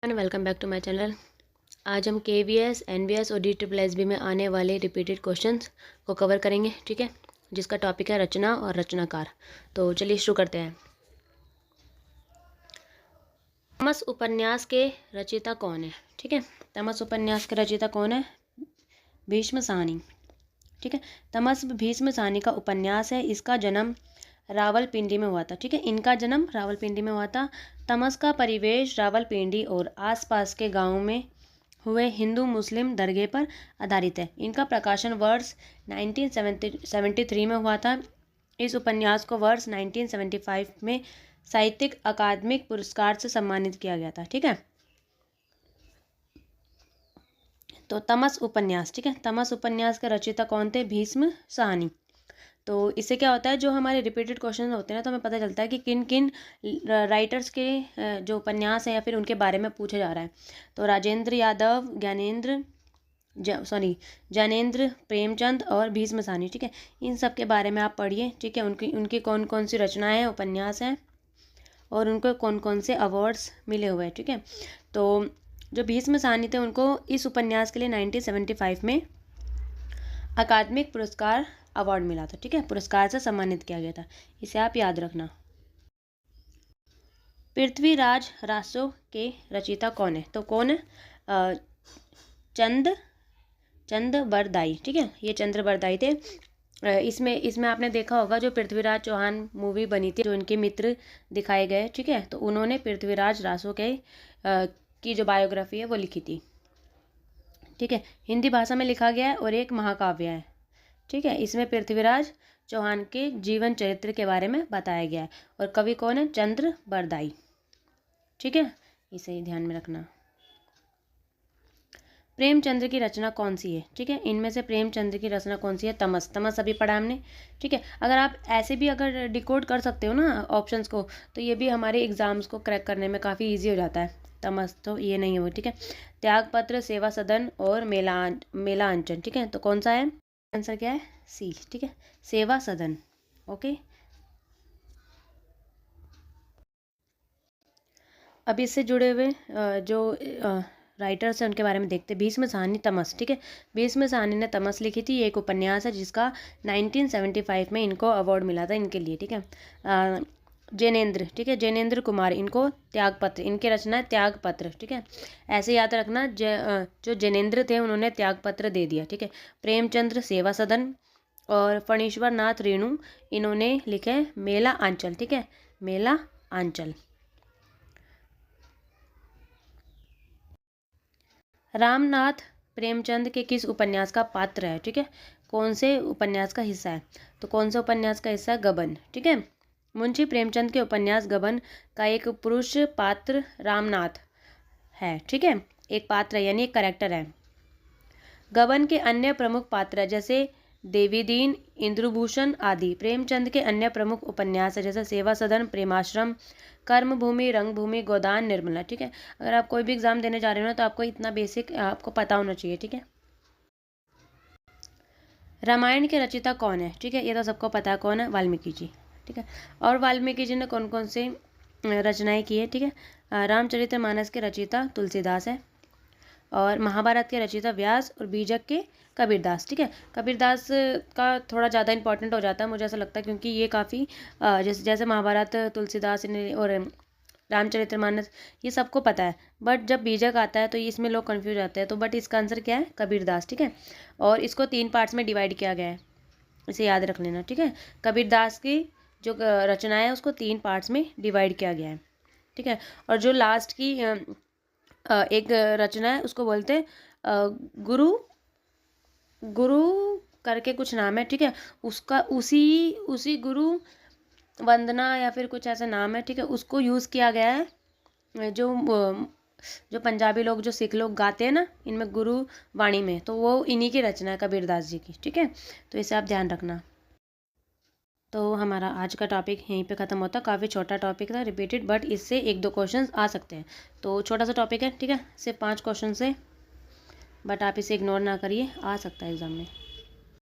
And welcome back to my channel. आज हम KVS, NVS और DSSS में आने वाले रिपीटेड क्वेश्चंस को कवर करेंगे, ठीक है, जिसका टॉपिक है रचना और रचनाकार। तो चलिए शुरू करते हैं। तमस उपन्यास के रचयिता कौन है? ठीक है, तमस उपन्यास के रचयिता कौन है? भीष्म साहनी। ठीक है, तमस भीष्म साहनी का उपन्यास है। इसका जन्म रावलपिंडी में हुआ था। ठीक है, इनका जन्म रावलपिंडी में हुआ था। तमस का परिवेश रावलपिंडी और आसपास के गांवों में हुए हिंदू मुस्लिम दंगे पर आधारित है। इनका प्रकाशन वर्ष 1973 में हुआ था। इस उपन्यास को वर्ष 1975 में साहित्यिक अकादमिक पुरस्कार से सम्मानित किया गया था। ठीक है, तो तमस उपन्यास, ठीक है, तमस उपन्यास के रचयिता कौन थे? भीष्म साहनी। तो इससे क्या होता है, जो हमारे रिपीटेड क्वेश्चन होते हैं ना, तो हमें पता चलता है कि किन किन राइटर्स के जो उपन्यास हैं या फिर उनके बारे में पूछा जा रहा है। तो राजेंद्र यादव, ज्ञानेंद्र प्रेमचंद और भीष्म साहनी। ठीक है, इन सब के बारे में आप पढ़िए। ठीक है, उनकी उनकी कौन कौन सी रचनाएं हैं, उपन्यास हैं, और उनको कौन कौन से अवार्ड्स मिले हुए हैं। ठीक है, तो जो भीष्म साहनी थे उनको इस उपन्यास के लिए 1975 में अकादमिक पुरस्कार अवार्ड मिला था। ठीक है, पुरस्कार से सम्मानित किया गया था। इसे आप याद रखना। पृथ्वीराज रासो के रचयिता कौन है? तो कौन है? चंद बरदाई। ठीक है, ये चंद्र बरदाई थे। इसमें आपने देखा होगा, जो पृथ्वीराज चौहान मूवी बनी थी, जो इनके मित्र दिखाए गए। ठीक है, तो उन्होंने पृथ्वीराज रासो के की जो बायोग्राफी है वो लिखी थी। ठीक है, हिंदी भाषा में लिखा गया है और एक महाकाव्य है। ठीक है, इसमें पृथ्वीराज चौहान के जीवन चरित्र के बारे में बताया गया है। और कवि कौन है? चंद्र बरदाई। ठीक है, इसे ध्यान में रखना। प्रेमचंद्र की रचना कौन सी है? ठीक है, इनमें से प्रेमचंद्र की रचना कौन सी है? तमस। तमस अभी पढ़ा हमने। ठीक है, अगर आप ऐसे भी अगर डिकोड कर सकते हो ना ऑप्शंस को, तो ये भी हमारे एग्जाम्स को क्रैक करने में काफ़ी ईजी हो जाता है। तमस तो ये नहीं है वो। ठीक है, त्यागपत्र, सेवा सदन और मेला अंचन। ठीक है, तो कौन सा है आंसर? क्या है? सी। ठीक है, सेवा सदन। ओके, अब इससे जुड़े हुए जो राइटर्स हैं उनके बारे में देखते हैं। भीष्म साहनी, तमस। ठीक है, भीष्म साहनी ने तमस लिखी थी। ये एक उपन्यास है जिसका 1975 में इनको अवार्ड मिला था इनके लिए। ठीक है, जैनेन्द्र, ठीक है, जैनेन्द्र कुमार, इनको त्यागपत्र, इनकी रचना है त्यागपत्र। ठीक है, ऐसे याद रखना, जो जैनेन्द्र थे उन्होंने त्यागपत्र दे दिया। ठीक है, प्रेमचंद्र सेवा सदन, और फणीश्वर नाथ रेणु, इन्होंने लिखे मेला आंचल। ठीक है, मेला आंचल। रामनाथ प्रेमचंद के किस उपन्यास का पात्र है? ठीक है, कौन से उपन्यास का हिस्सा है? तो कौन से उपन्यास का हिस्सा है? गबन। ठीक है, मुंशी प्रेमचंद के उपन्यास गबन का एक पुरुष पात्र रामनाथ है। ठीक है, एक पात्र है, यानी एक कैरेक्टर है। गबन के अन्य प्रमुख पात्र जैसे देवीदीन, इंद्रभूषण आदि प्रेमचंद के अन्य प्रमुख उपन्यास है, जैसे सेवा सदन, प्रेमाश्रम, कर्मभूमि, रंगभूमि, गोदान, निर्मला। ठीक है, अगर आप कोई भी एग्जाम देने जा रहे हो ना, तो आपको इतना बेसिक आपको पता होना चाहिए। ठीक है, रामायण के रचयिता कौन है? ठीक है, ये तो सबको पता है कौन है, वाल्मीकि जी। ठीक है, और वाल्मीकि जी ने कौन कौन से रचनाएं की है? ठीक है, रामचरितमानस के रचयिता तुलसीदास है, और महाभारत के रचयिता व्यास, और बीजक के कबीरदास। ठीक है, कबीरदास का थोड़ा ज़्यादा इंपॉर्टेंट हो जाता है, मुझे ऐसा लगता है, क्योंकि ये काफ़ी जैसे जैसे महाभारत तुलसीदास ने और रामचरितमानस ये सबको पता है, बट जब बीजक आता है तो इसमें लोग कंफ्यूज आते हैं। तो बट इसका आंसर क्या है? कबीरदास। ठीक है, और इसको 3 पार्ट्स में डिवाइड किया गया है, इसे याद रख लेना। ठीक है, कबीरदास की जो रचना है उसको 3 पार्ट्स में डिवाइड किया गया है। ठीक है, और जो लास्ट की एक रचना है उसको बोलते हैं गुरु गुरु करके कुछ नाम है। ठीक है, उसका उसी गुरु वंदना या फिर कुछ ऐसा नाम है। ठीक है, उसको यूज़ किया गया है, जो पंजाबी लोग, जो सिख लोग गाते हैं ना, इनमें गुरु वाणी में, तो वो इन्हीं की रचना है, कबीरदास जी की। ठीक है, तो इसे आप ध्यान रखना। तो हमारा आज का टॉपिक यहीं पे ख़त्म होता है। काफ़ी छोटा टॉपिक था, रिपीटेड, बट इससे 1-2 क्वेश्चंस आ सकते हैं। तो छोटा सा टॉपिक है, ठीक है, सिर्फ 5 क्वेश्चन से, बट आप इसे इग्नोर ना करिए, आ सकता है एग्ज़ाम में।